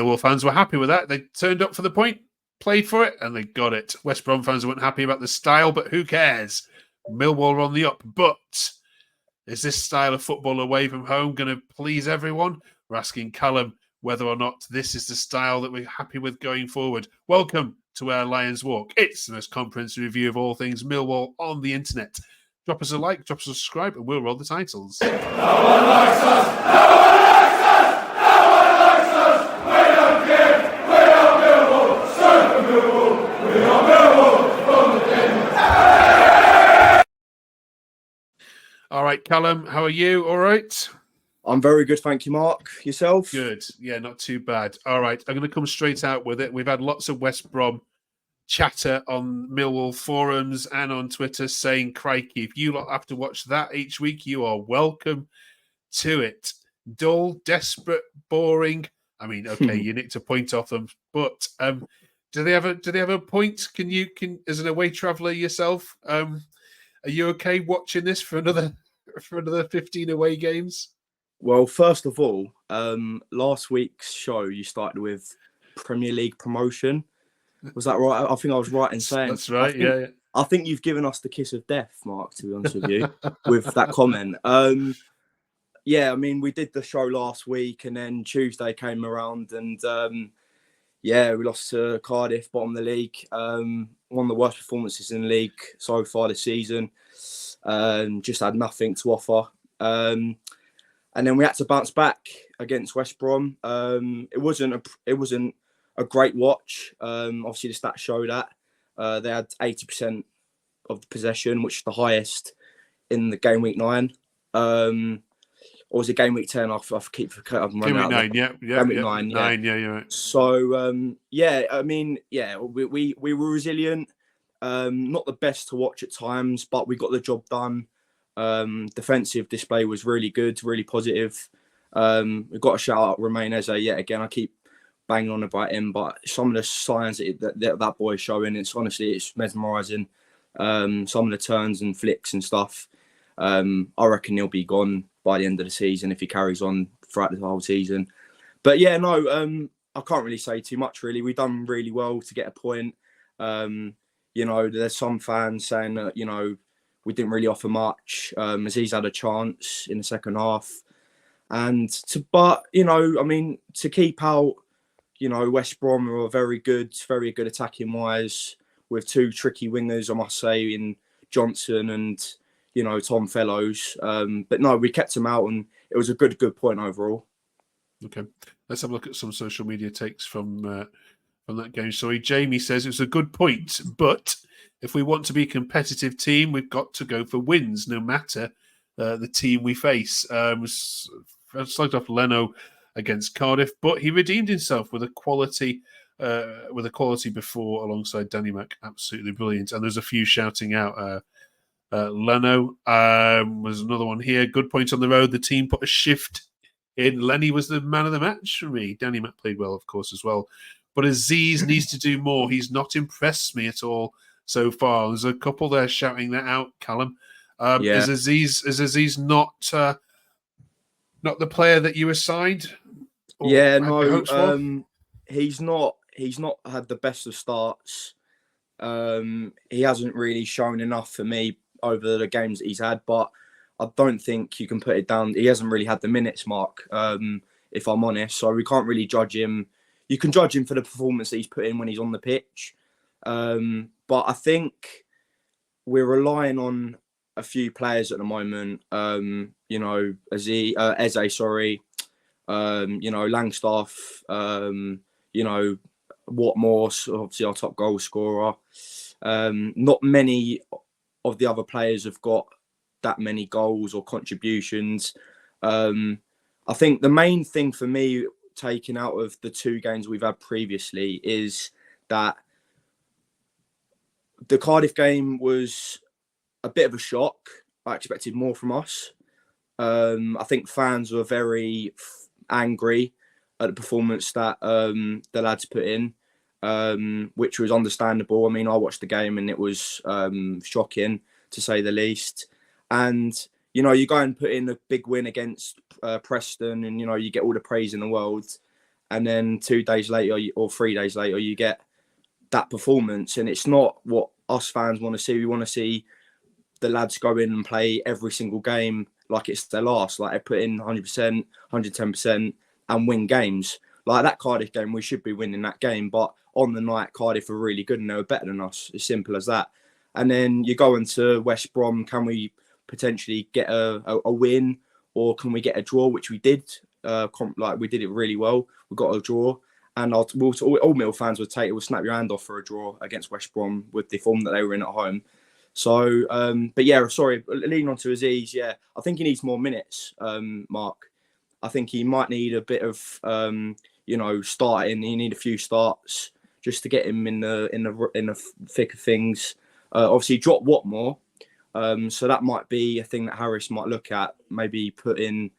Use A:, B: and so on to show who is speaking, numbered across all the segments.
A: Millwall fans were happy with that. They turned up for the point, played for it, and they got it. West Brom fans weren't happy about the style, but who cares? Millwall are on the up. But is this style of football away from home going to please everyone? We're asking Callum whether or not this is the style that we're happy with going forward. Welcome to Where Lions Walk. It's the most comprehensive review of all things Millwall on the internet. Drop us a like, drop us a subscribe, and we'll roll the titles.
B: No one likes us! No one likes us! No one likes us! We don't care! We are Millwall! Stand for Millwall! We are Millwall from the den!
A: All right, Callum, how are you? All right?
C: I'm very good, thank you, Mark. Yourself?
A: Good. Yeah, not too bad. All right, I'm going to come straight out with it. We've had lots of West Brom chatter on Millwall forums and on Twitter saying, crikey, if you lot have to watch that each week, you are welcome to it. Dull, desperate, boring. I mean, okay, you nicked a point off them, but do they have a point? Can as an away traveller yourself, are you okay watching this for another 15 away games?
C: Well, first of all, last week's show you started with Premier League promotion. Was that right? I think I was right in saying
A: that's right. Yeah.
C: I think you've given us the kiss of death, Mark. To be honest with you, with that comment. Yeah, I mean, we did the show last week, and then Tuesday came around, and yeah, we lost to Cardiff, bottom of the league. One of the worst performances in the league so far this season. Just had nothing to offer. And then we had to bounce back against West Brom. It wasn't a great watch. Obviously, the stats show that they had 80% of the possession, which is the highest in the game week 9. Or was it game week 10? I keep forgetting.
A: Game week 9, yeah.
C: Game week 9, yeah.
A: 9, yeah, you're right.
C: So, yeah, I mean, yeah, we were resilient. Not the best to watch at times, but we got the job done. Defensive display was really good, really positive. We've got to shout out Romain Eze yet again. I keep banging on about him, but some of the signs that boy's showing, it's mesmerising. Some of the turns and flicks and stuff. I reckon he'll be gone by the end of the season if he carries on throughout the whole season. But yeah, no, I can't really say too much, really. We've done really well to get a point. You know, there's some fans saying that, you know, we didn't really offer much. Aziz had a chance in the second half. But, you know, I mean, to keep out, you know, West Brom are very good attacking wise, with two tricky wingers, I must say, in Johnson and, you know, Tom Fellows. But no, we kept them out, and it was a good point overall.
A: Okay, let's have a look at some social media takes from that game. Sorry, Jamie says it was a good point, but if we want to be a competitive team, we've got to go for wins, no matter the team we face. Slugged off Leno against Cardiff, but he redeemed himself with a quality before alongside Danny Mac. Absolutely brilliant. And there's a few shouting out. Leno was another one here. Good point on the road. The team put a shift in. Lenny was the man of the match for me. Danny Mac played well, of course, as well. But Aziz needs to do more. He's not impressed me at all so far. There's a couple there shouting that out, Callum. Is Aziz not the player that you assigned?
C: Yeah, no. He's not had the best of starts. He hasn't really shown enough for me over the games that he's had, but I don't think you can put it down. He hasn't really had the minutes, Mark, if I'm honest. So we can't really judge him. You can judge him for the performance that he's put in when he's on the pitch. But I think we're relying on a few players at the moment. You know, Eze, sorry. You know, Langstaff. You know, Watmore, obviously our top goal scorer. Not many of the other players have got that many goals or contributions. I think the main thing for me taken out of the two games we've had previously is that the Cardiff game was a bit of a shock. I expected more from us. I think fans were very angry at the performance that the lads put in, which was understandable. I mean, I watched the game and it was shocking, to say the least. And, you know, you go and put in a big win against Preston and, you know, you get all the praise in the world. and then 2 days later or 3 days later you get that performance, and it's not what us fans want to see. We want to see the lads go in and play every single game like it's their last, like they put in 100%, 110% and win games. Like that Cardiff game, we should be winning that game, but on the night Cardiff were really good and they were better than us. As simple as that. And then you go into West Brom, can we potentially get a win, or can we get a draw, which we did. We did it really well. We got a draw, and all Mill fans would take it. Will snap your hand off for a draw against West Brom with the form that they were in at home. So, but yeah, sorry, leaning on to Aziz. Yeah, I think he needs more minutes, Mark. I think he might need a bit of, starting. He need a few starts just to get him in the thick of things. Obviously, drop Watmore. So that might be a thing that Harris might look at. Maybe put in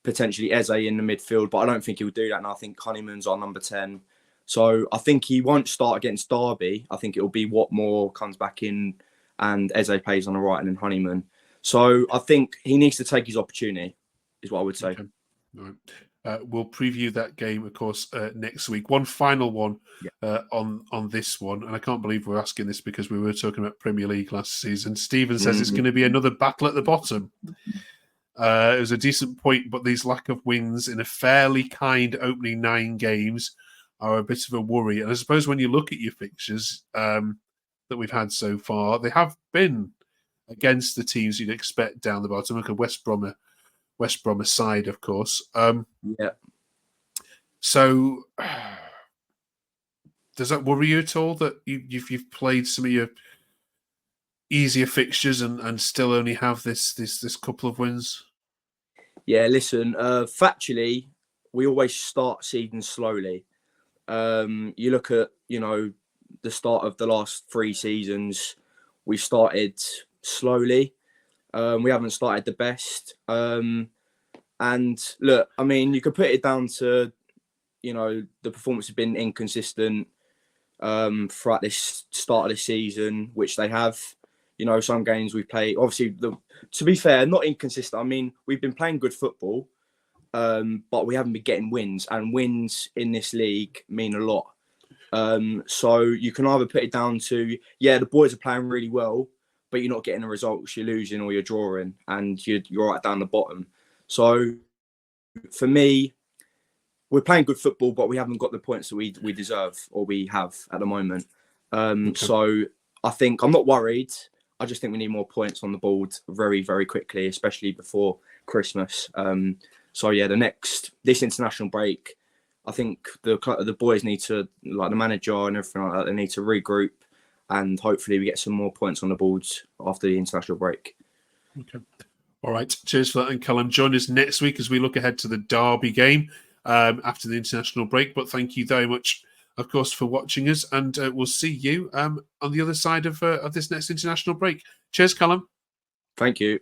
C: potentially Eze in the midfield, but I don't think he'll do that. And I think Honeyman's our number 10. So I think he won't start against Derby. I think it'll be Watmore comes back in and Eze plays on the right and then Honeyman. So I think he needs to take his opportunity, is what I would say.
A: Okay. All right. We'll preview that game, of course, next week. One final one on this one, and I can't believe we're asking this because we were talking about Premier League last season. Stephen says it's going to be another battle at the bottom. It was a decent point, but these lack of wins in a fairly kind opening 9 games are a bit of a worry. And I suppose when you look at your fixtures that we've had so far, they have been against the teams you'd expect down the bottom. Look at West Brom aside, of course.
C: Yeah.
A: So, does that worry you at all that you've played some of your easier fixtures and still only have this couple of wins?
C: Yeah, listen. Factually, we always start seasons slowly. You look at the start of the last 3 seasons, we started slowly. We haven't started the best. And look, I mean, you could put it down to, the performance has been inconsistent throughout this start of the season, which they have. Some games we play, obviously, to be fair, not inconsistent. I mean, we've been playing good football, but we haven't been getting wins. And wins in this league mean a lot. So you can either put it down to, the boys are playing really well, but you're not getting the results, you're losing or you're drawing, and you're right down the bottom. So for me, we're playing good football, but we haven't got the points that we deserve or we have at the moment. So I think I'm not worried. I just think we need more points on the board very, very quickly, especially before Christmas. So yeah, this international break, I think the boys need to, like the manager and everything like that, they need to regroup. And hopefully we get some more points on the boards after the international break.
A: Okay. All right. Cheers for that. And Callum, join us next week as we look ahead to the Derby game after the international break. But thank you very much, of course, for watching us. And we'll see you on the other side of this next international break. Cheers, Callum.
C: Thank you.